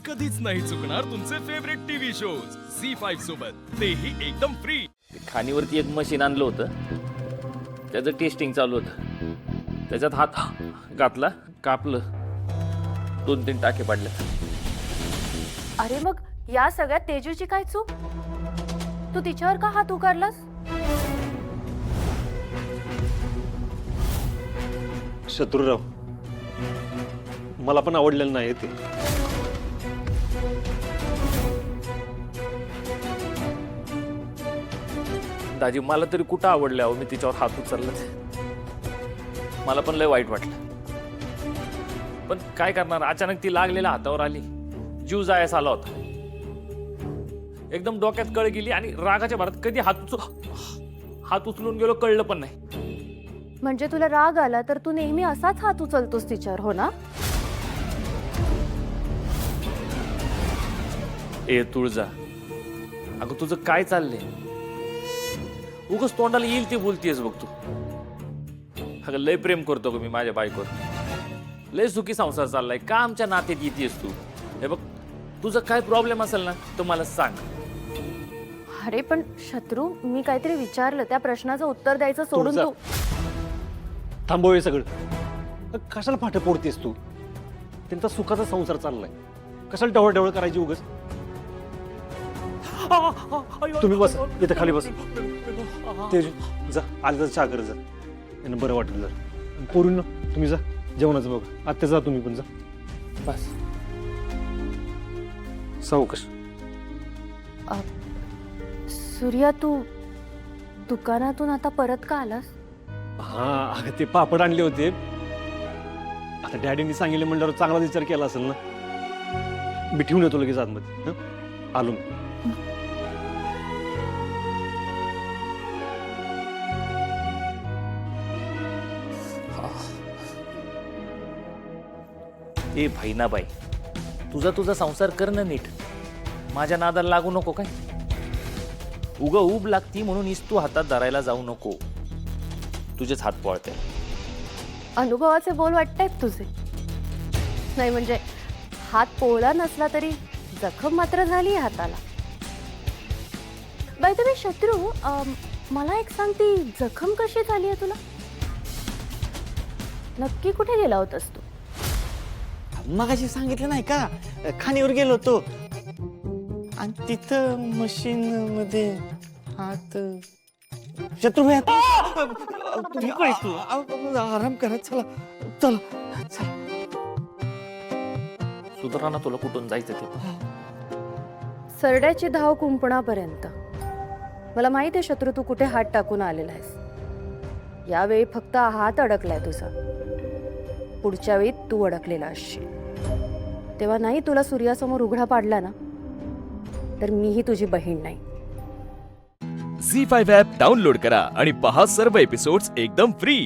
कधीच नाही चुकणार तुमचे फेवरेट टीव्ही शोज झी5 सोबत, तेही एकदम फ्री. खाणीवरती एक मशीन आणलं होतं, त्याचं टेस्टिंग चालू होतं. त्याच्यात हात घातला, कापलं, 2-3 टाके पडले. अरे मग या सगळ्यात तेजूची काय चूक? तू तिच्यावर का हात उगारलास? शत्रुराव, मला पण आवडलेलं नाही ते. दाजी मला तरी कुठं आवडलं अहो, मी तिच्यावर हात उचलला. मला पण लय वाईट वाटलं, पण काय करणार, अचानक ती लागलेल्या हातावर आली, जीव जायस आला होता. एकदम डोक्यात कळ गेली आणि रागाच्या भरात कधी हात उचलून गेलो कळलं पण नाही. म्हणजे तुला राग आला तर तू नेहमी असाच हात उचलतोस तिच्यावर, हो ना? ए तुळजा, अगं तुझं काय चाललंय? उगाच तोंडाला येईल ते बोलतेस बघ तू. अगं लय प्रेम करतो ग मी माझ्या बायकोवर, लय सुखी संसार चाललाय, का आमच्या नात्यात येतेस तू? हे बघ, तुझं काय प्रॉब्लेम असेल ना तर मला सांग. अरे पण शत्रू, मी काहीतरी विचारलं, त्या प्रश्नाचं उत्तर द्यायचं सोडून तुझा- तू थांबव हे सगळं. कशाला फाटे पोडतेस तू? त्यांचा सुखाचा संसार चाललाय, कशाला ढवळ करायची उगच? तुम्ही बस इथं खाली बस. तेज जा, आले तर चहा कर जा, यांना बरं वाटेल जर. पोरून तुम्ही जा जेवणाचं बघा. आत्या जा, तुम्ही पण जा. बस. सावकाश. सूर्या, तू दुकानातून आता परत का आलास? हा अगं, ते पापड आणले होते. आता डॅडींनी सांगितले म्हणल्यावर चांगला विचार केला असेल ना. मी ठेवून येतो लगेच आतमध्ये. आलो मी. ए भाईनाबाई, तुझा संसार कर ना नीट, माझ्या नादाला लागू नको. काय उग उब लागती म्हणून इस्तू हातात धरायला जाऊ नको, तुझेच हात पळते. अनुभवाचे बोल वाटतायत तुझे. नाही म्हणजे हात पोळला नसला तरी जखम मात्र झाली हाताला. बाय द वे शत्रू, मला एक सांग, ती जखम कशी झाली आहे तुला? नक्की कुठे गेला होतास तू? मगाशी सांगितलं नाही का, खाणीवर गेलो होतो आणि तिथं मशीन मध्ये हात. शत्रू आराम करा, चला चला चला. सुधारा ना, तुला कुठून जायचं ते. सरड्याची धाव कुंपणापर्यंत. मला माहित आहे शत्रू, तू कुठे हात टाकून आलेला आहेस. यावेळी फक्त हात अडकलाय तुझा, पुढच्या वेळी तू अडकलेला असशील. तेव्हा नाही तुला सूर्यासमोर उघडा पाडला ना, तर मीही तुझी बहीण नाही. झी5 ॲप डाउनलोड करा आणि पहा सर्व एपिसोड्स एकदम फ्री.